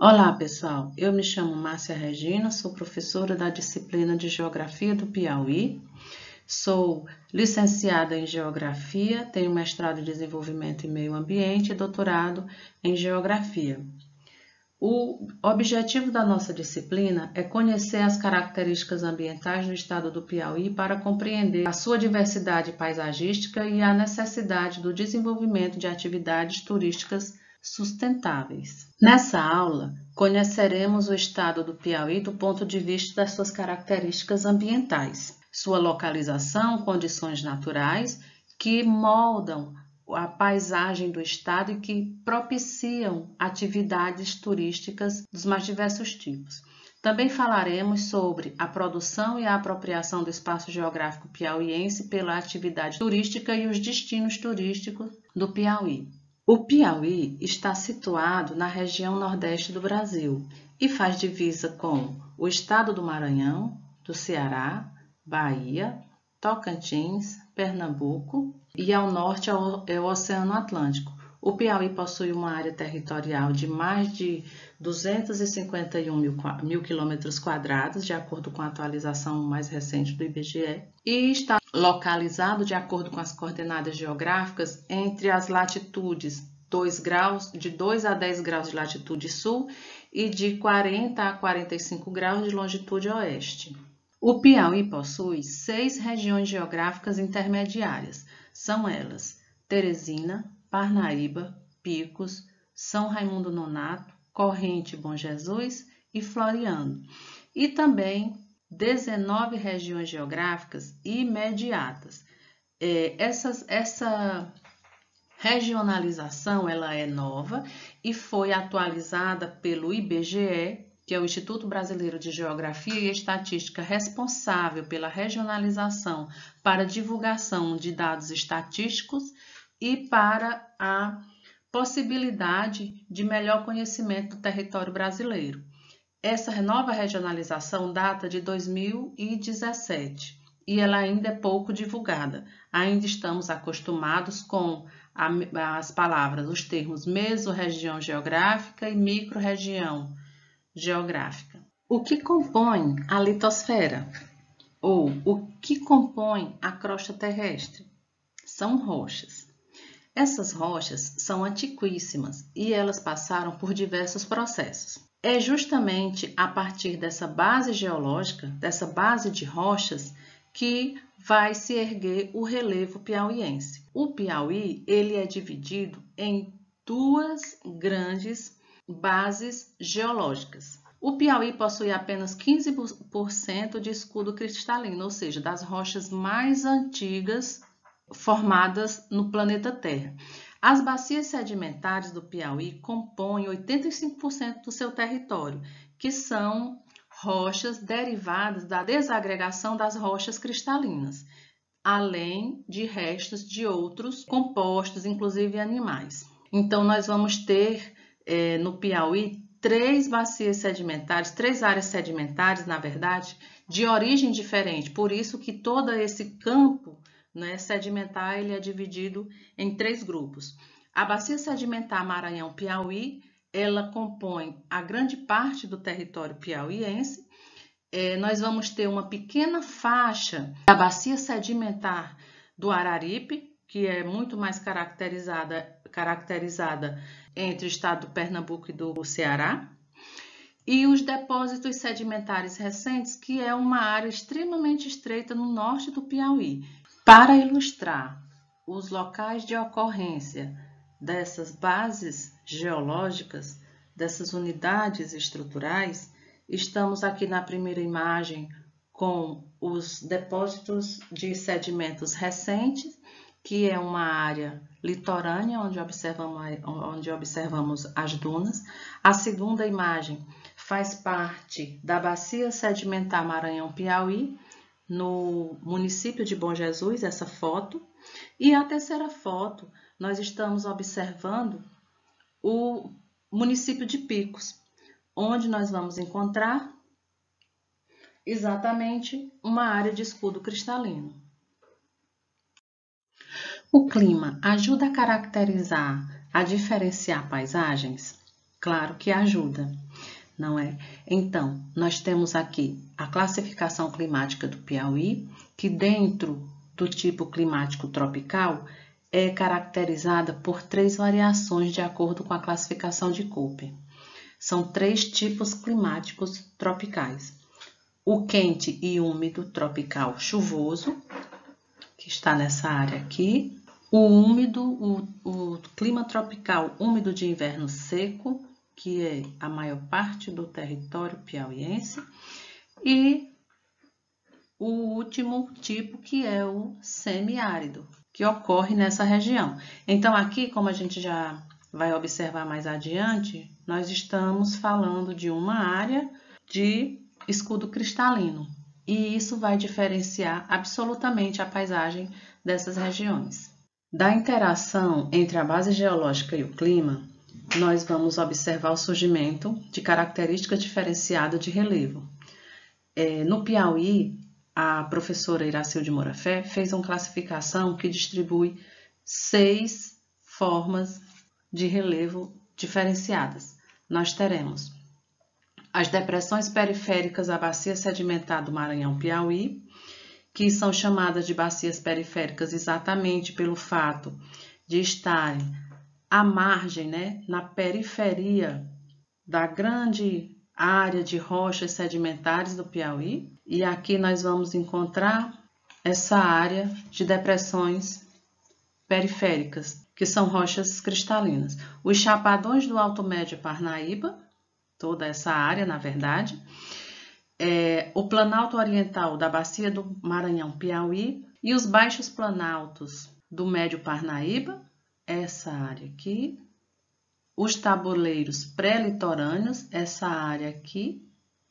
Olá, pessoal. Eu me chamo Márcia Regina, sou professora da disciplina de Geografia do Piauí. Sou licenciada em Geografia, tenho mestrado em Desenvolvimento e Meio Ambiente e doutorado em Geografia. O objetivo da nossa disciplina é conhecer as características ambientais do estado do Piauí para compreender a sua diversidade paisagística e a necessidade do desenvolvimento de atividades turísticas sustentáveis. Nessa aula, conheceremos o estado do Piauí do ponto de vista das suas características ambientais, sua localização, condições naturais que moldam a paisagem do estado e que propiciam atividades turísticas dos mais diversos tipos. Também falaremos sobre a produção e a apropriação do espaço geográfico piauiense pela atividade turística e os destinos turísticos do Piauí. O Piauí está situado na região nordeste do Brasil e faz divisa com o estado do Maranhão, do Ceará, Bahia, Tocantins, Pernambuco e ao norte é o Oceano Atlântico. O Piauí possui uma área territorial de mais de 251 mil quilômetros quadrados, de acordo com a atualização mais recente do IBGE, e está localizado, de acordo com as coordenadas geográficas, entre as latitudes 2 a 10 graus de latitude sul e de 40 a 45 graus de longitude oeste. O Piauí possui 6 regiões geográficas intermediárias. São elas Teresina, Parnaíba, Picos, São Raimundo Nonato, Corrente Bom Jesus e Floriano. E também 19 regiões geográficas imediatas. Essa regionalização ela é nova e foi atualizada pelo IBGE, que é o Instituto Brasileiro de Geografia e Estatística, responsável pela regionalização para divulgação de dados estatísticos e para a possibilidade de melhor conhecimento do território brasileiro. Essa nova regionalização data de 2017 e ela ainda é pouco divulgada. Ainda estamos acostumados com as palavras, os termos mesorregião geográfica e microrregião geográfica. O que compõe a litosfera? Ou o que compõe a crosta terrestre? São rochas. Essas rochas são antiquíssimas e elas passaram por diversos processos. É justamente a partir dessa base geológica, dessa base de rochas, que vai se erguer o relevo piauiense. O Piauí ele é dividido em duas grandes bases geológicas. O Piauí possui apenas 15% de escudo cristalino, ou seja, das rochas mais antigas formadas no planeta Terra. As bacias sedimentares do Piauí compõem 85% do seu território, que são rochas derivadas da desagregação das rochas cristalinas, além de restos de outros compostos, inclusive animais. Então, nós vamos ter no Piauí três áreas sedimentares, na verdade, de origem diferente. Por isso que todo esse campo sedimentar ele é dividido em 3 grupos. A bacia sedimentar Maranhão-Piauí, ela compõe a grande parte do território piauiense. Nós vamos ter uma pequena faixa da bacia sedimentar do Araripe, que é muito mais caracterizada entre o estado do Pernambuco e do Ceará, e os depósitos sedimentares recentes, que é uma área extremamente estreita no norte do Piauí. Para ilustrar os locais de ocorrência dessas bases geológicas, dessas unidades estruturais, estamos aqui na primeira imagem com os depósitos de sedimentos recentes, que é uma área litorânea, onde observamos as dunas. A segunda imagem faz parte da bacia sedimentar Maranhão-Piauí, no município de Bom Jesus, essa foto. E a terceira foto, nós estamos observando o município de Picos, onde nós vamos encontrar exatamente uma área de escudo cristalino. O clima ajuda a caracterizar, a diferenciar paisagens? Claro que ajuda. não é? Então, nós temos aqui a classificação climática do Piauí, que dentro do tipo climático tropical é caracterizada por 3 variações de acordo com a classificação de Köppen. São 3 tipos climáticos tropicais. O quente e úmido tropical chuvoso, que está nessa área aqui. O úmido, o clima tropical úmido de inverno seco, que é a maior parte do território piauiense. E o último tipo, que é o semiárido, que ocorre nessa região. Então, aqui, como a gente já vai observar mais adiante, nós estamos falando de uma área de escudo cristalino. E isso vai diferenciar absolutamente a paisagem dessas regiões. Da interação entre a base geológica e o clima, nós vamos observar o surgimento de características diferenciadas de relevo. No Piauí, a professora Iracilde Morafé fez uma classificação que distribui 6 formas de relevo diferenciadas. Nós teremos as depressões periféricas à bacia sedimentar do Maranhão-Piauí, que são chamadas de bacias periféricas exatamente pelo fato de estarem à margem, na periferia da grande área de rochas sedimentares do Piauí. E aqui nós vamos encontrar essa área de depressões periféricas, que são rochas cristalinas. Os chapadões do Alto Médio Parnaíba, toda essa área, na verdade, o Planalto Oriental da Bacia do Maranhão-Piauí e os Baixos Planaltos do Médio Parnaíba, essa área aqui, os tabuleiros pré-litorâneos, essa área aqui,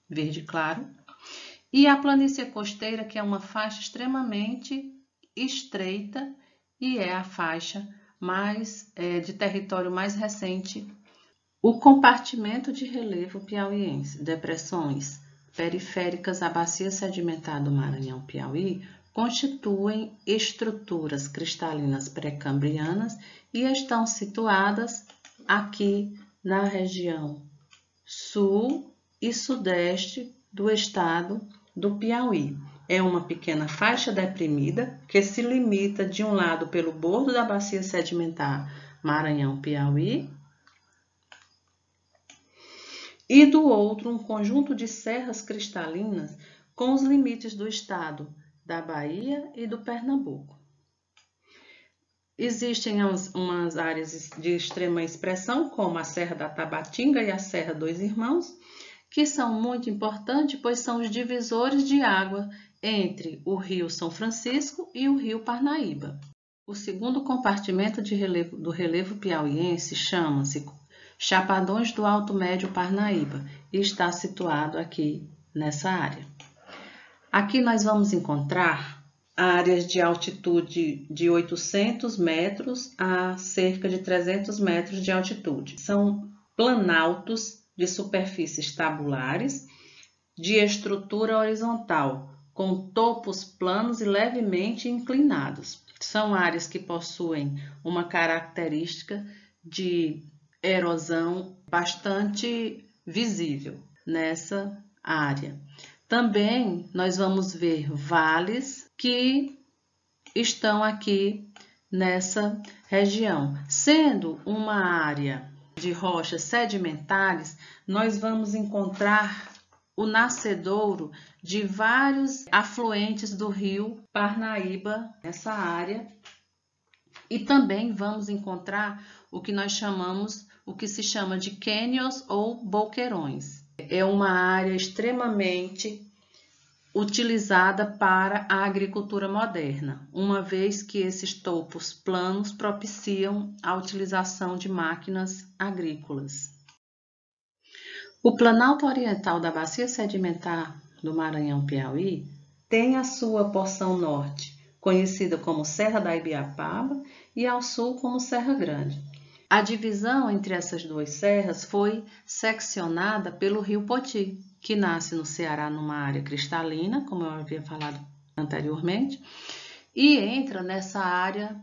verde claro, e a planície costeira, que é uma faixa extremamente estreita e é a faixa de território mais recente. O compartimento de relevo piauiense, depressões periféricas à bacia sedimentar do Maranhão-Piauí, constituem estruturas cristalinas pré-cambrianas e estão situadas aqui na região sul e sudeste do estado do Piauí. É uma pequena faixa deprimida que se limita de um lado pelo bordo da bacia sedimentar Maranhão-Piauí e do outro um conjunto de serras cristalinas com os limites do estado da Bahia e do Pernambuco. Existem umas áreas de extrema expressão, como a Serra da Tabatinga e a Serra dos Irmãos, que são muito importantes, pois são os divisores de água entre o Rio São Francisco e o Rio Parnaíba. O segundo compartimento do relevo piauiense chama-se Chapadões do Alto Médio Parnaíba e está situado aqui nessa área. Aqui nós vamos encontrar áreas de altitude de 800 metros a cerca de 300 metros de altitude. São planaltos de superfícies tabulares, de estrutura horizontal, com topos planos e levemente inclinados. São áreas que possuem uma característica de erosão bastante visível nessa área. Também nós vamos ver vales que estão aqui nessa região. Sendo uma área de rochas sedimentares, nós vamos encontrar o nascedouro de vários afluentes do rio Parnaíba nessa área. E também vamos encontrar o que se chama de cânions ou boqueirões. É uma área extremamente utilizada para a agricultura moderna, uma vez que esses topos planos propiciam a utilização de máquinas agrícolas. O Planalto Oriental da Bacia Sedimentar do Maranhão-Piauí tem a sua porção norte, conhecida como Serra da Ibiapaba, e ao sul como Serra Grande. A divisão entre essas duas serras foi seccionada pelo rio Poti, que nasce no Ceará numa área cristalina, como eu havia falado anteriormente, e entra nessa área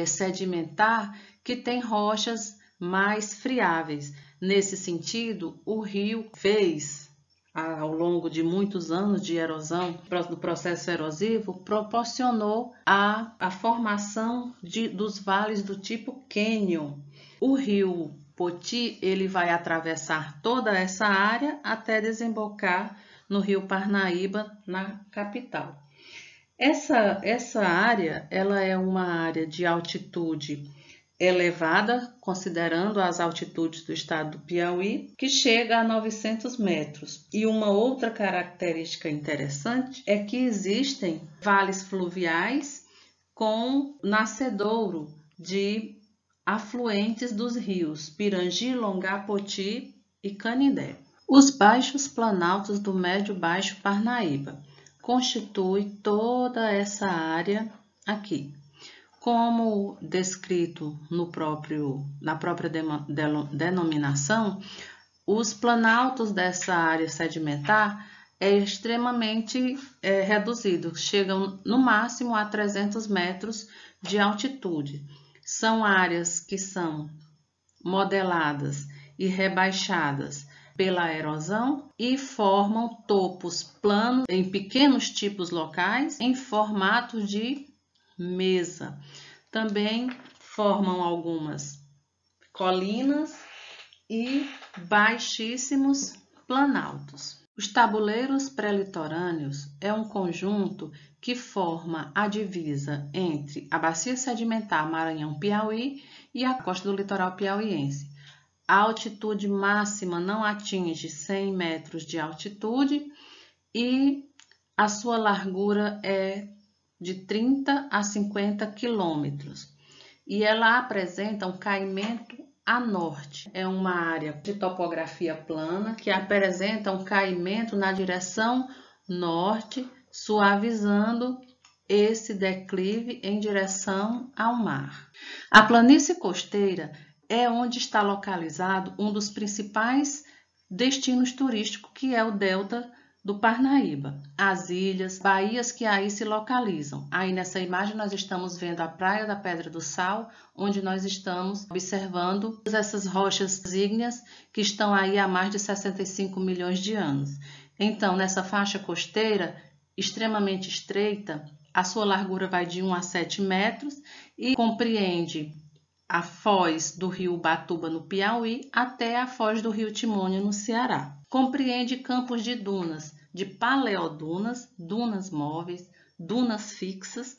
sedimentar que tem rochas mais friáveis. Nesse sentido, o rio fez, ao longo de muitos anos de erosão, do processo erosivo, proporcionou a formação dos vales do tipo cânion. O rio Poti, ele vai atravessar toda essa área até desembocar no rio Parnaíba, na capital. Essa área, ela é uma área de altitude elevada, considerando as altitudes do estado do Piauí, que chega a 900 metros. E uma outra característica interessante é que existem vales fluviais com nascedouro de afluentes dos rios Pirangi, Longá, Poti e Canindé. Os baixos planaltos do Médio Baixo Parnaíba constituem toda essa área aqui. Como descrito na própria denominação, os planaltos dessa área sedimentar é extremamente reduzido, chegam no máximo a 300 metros de altitude. São áreas que são modeladas e rebaixadas pela erosão e formam topos planos em pequenos tipos locais em formato de mesa. Também formam algumas colinas e baixíssimos planaltos. Os tabuleiros pré-litorâneos é um conjunto que forma a divisa entre a bacia sedimentar Maranhão-Piauí e a costa do litoral piauiense. A altitude máxima não atinge 100 metros de altitude e a sua largura é de 30 a 50 quilômetros. E ela apresenta um caimento a norte. É uma área de topografia plana que apresenta um caimento na direção norte, suavizando esse declive em direção ao mar. A planície costeira é onde está localizado um dos principais destinos turísticos, que é o Delta do Parnaíba, as ilhas, baías que aí se localizam. Aí nessa imagem nós estamos vendo a Praia da Pedra do Sal, onde nós estamos observando essas rochas ígneas que estão aí há mais de 65 milhões de anos. Então, nessa faixa costeira extremamente estreita, a sua largura vai de 1 a 7 metros e compreende a foz do rio Ubatuba, no Piauí, até a foz do rio Timôneo, no Ceará. Compreende campos de dunas, de paleodunas, dunas móveis, dunas fixas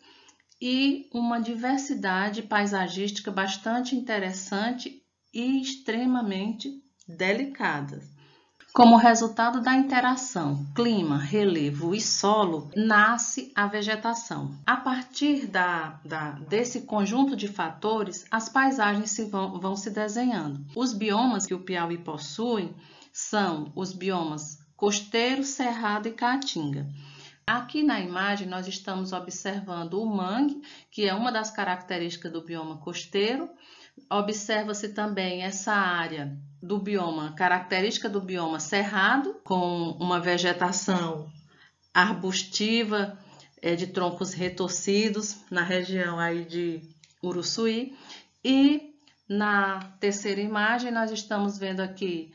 e uma diversidade paisagística bastante interessante e extremamente delicada. Como resultado da interação clima, relevo e solo, nasce a vegetação. A partir desse conjunto de fatores, as paisagens vão se desenhando. Os biomas que o Piauí possui são os biomas costeiro, cerrado e caatinga. Aqui na imagem nós estamos observando o mangue, que é uma das características do bioma costeiro. Observa-se também essa área do bioma, característica do bioma cerrado, com uma vegetação arbustiva de troncos retorcidos na região aí de Uruçuí. E na terceira imagem nós estamos vendo aqui,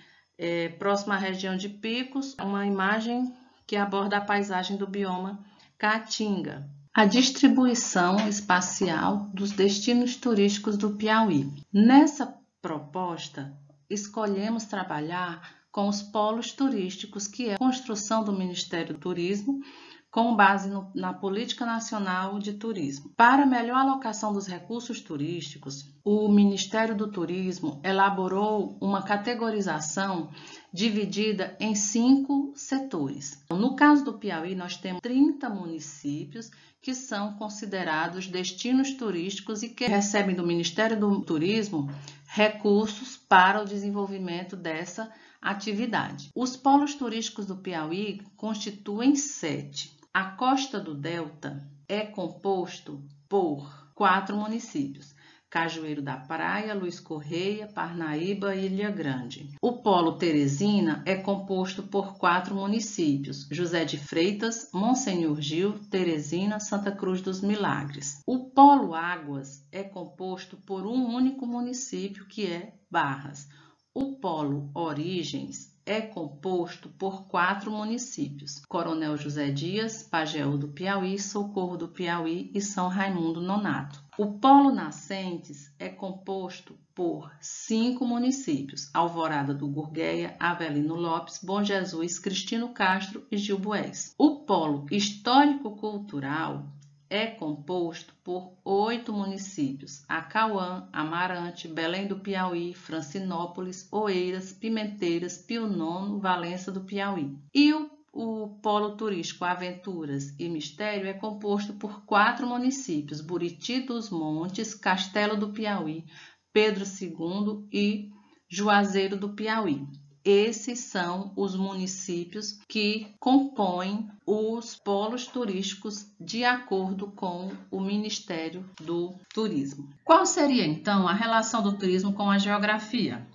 próxima à região de Picos, uma imagem que aborda a paisagem do bioma caatinga. A distribuição espacial dos destinos turísticos do Piauí. Nessa proposta, escolhemos trabalhar com os polos turísticos, que é a construção do Ministério do Turismo, com base na Política Nacional de Turismo. Para melhor alocação dos recursos turísticos, o Ministério do Turismo elaborou uma categorização dividida em 5 setores. No caso do Piauí, nós temos 30 municípios que são considerados destinos turísticos e que recebem do Ministério do Turismo recursos para o desenvolvimento dessa atividade. Os polos turísticos do Piauí constituem 7. A Costa do Delta é composto por 4 municípios: Cajueiro da Praia, Luiz Correia, Parnaíba e Ilha Grande. O Polo Teresina é composto por 4 municípios: José de Freitas, Monsenhor Gil, Teresina, Santa Cruz dos Milagres. O Polo Águas é composto por um único município, que é Barras. O polo Origens é composto por 4 municípios: Coronel José Dias, Pajeú do Piauí, Socorro do Piauí e São Raimundo Nonato. O polo Nascentes é composto por 5 municípios: Alvorada do Gurgueia, Avelino Lopes, Bom Jesus, Cristino Castro e Gilboés. O polo Histórico-Cultural é composto por 8 municípios: Acauã, Amarante, Belém do Piauí, Francinópolis, Oeiras, Pimenteiras, Pio IX, Valença do Piauí. E o polo turístico Aventuras e Mistério é composto por 4 municípios: Buriti dos Montes, Castelo do Piauí, Pedro II e Juazeiro do Piauí. Esses são os municípios que compõem os polos turísticos de acordo com o Ministério do Turismo. Qual seria, então, a relação do turismo com a geografia?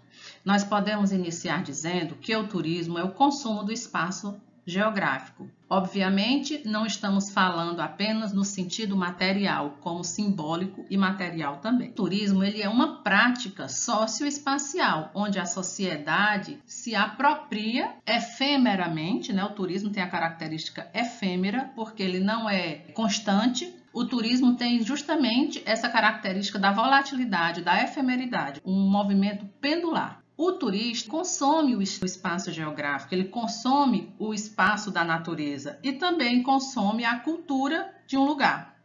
Nós podemos iniciar dizendo que o turismo é o consumo do espaço geográfico. Obviamente, não estamos falando apenas no sentido material, como simbólico e material também. O turismo ele é uma prática socioespacial, onde a sociedade se apropria efemeramente, né? O turismo tem a característica efêmera, porque ele não é constante. O turismo tem justamente essa característica da volatilidade, da efemeridade, um movimento pendular. O turista consome o espaço geográfico, ele consome o espaço da natureza e também consome a cultura de um lugar,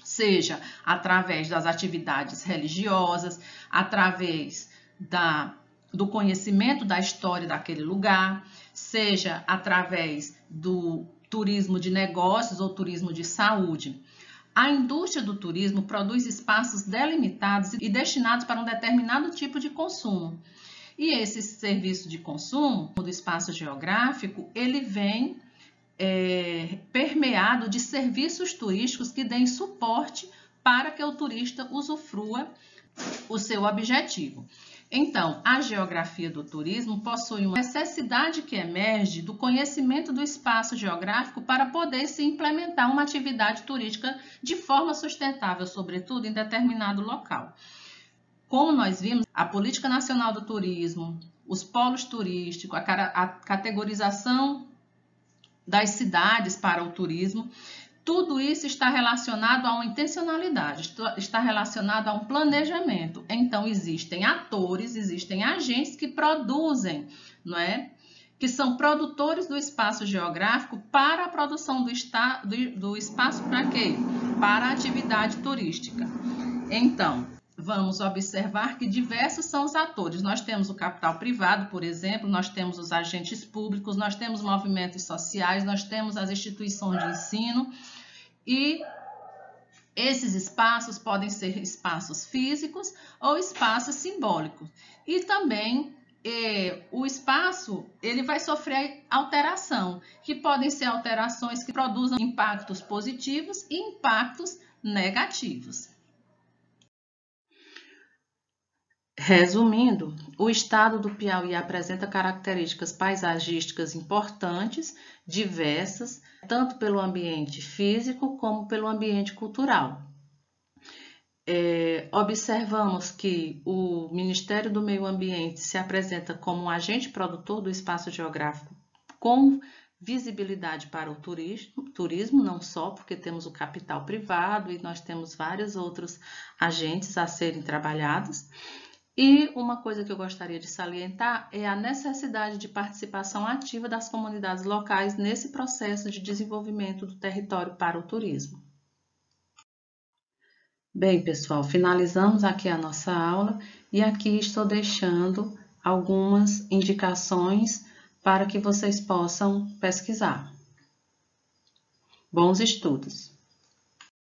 seja através das atividades religiosas, através do conhecimento da história daquele lugar, seja através do turismo de negócios ou turismo de saúde. A indústria do turismo produz espaços delimitados e destinados para um determinado tipo de consumo. E esse serviço de consumo do espaço geográfico, ele vem permeado de serviços turísticos que deem suporte para que o turista usufrua o seu objetivo. Então, a geografia do turismo possui uma necessidade que emerge do conhecimento do espaço geográfico para poder se implementar uma atividade turística de forma sustentável, sobretudo em determinado local. Como nós vimos, a Política Nacional do Turismo, os polos turísticos, a categorização das cidades para o turismo, tudo isso está relacionado a uma intencionalidade, está relacionado a um planejamento. Então, existem atores, existem agentes que produzem, não é? Que são produtores do espaço geográfico para a produção do espaço para quê? Para a atividade turística. Então, vamos observar que diversos são os atores. Nós temos o capital privado, por exemplo, nós temos os agentes públicos, nós temos movimentos sociais, nós temos as instituições de ensino e esses espaços podem ser espaços físicos ou espaços simbólicos. E também o espaço ele vai sofrer alteração, que podem ser alterações que produzam impactos positivos e impactos negativos. Resumindo, o estado do Piauí apresenta características paisagísticas importantes, diversas, tanto pelo ambiente físico como pelo ambiente cultural. Observamos que o Ministério do Meio Ambiente se apresenta como um agente produtor do espaço geográfico com visibilidade para o turismo, não só porque temos o capital privado e nós temos vários outros agentes a serem trabalhados. E uma coisa que eu gostaria de salientar é a necessidade de participação ativa das comunidades locais nesse processo de desenvolvimento do território para o turismo. Bem, pessoal, finalizamos aqui a nossa aula e aqui estou deixando algumas indicações para que vocês possam pesquisar. Bons estudos!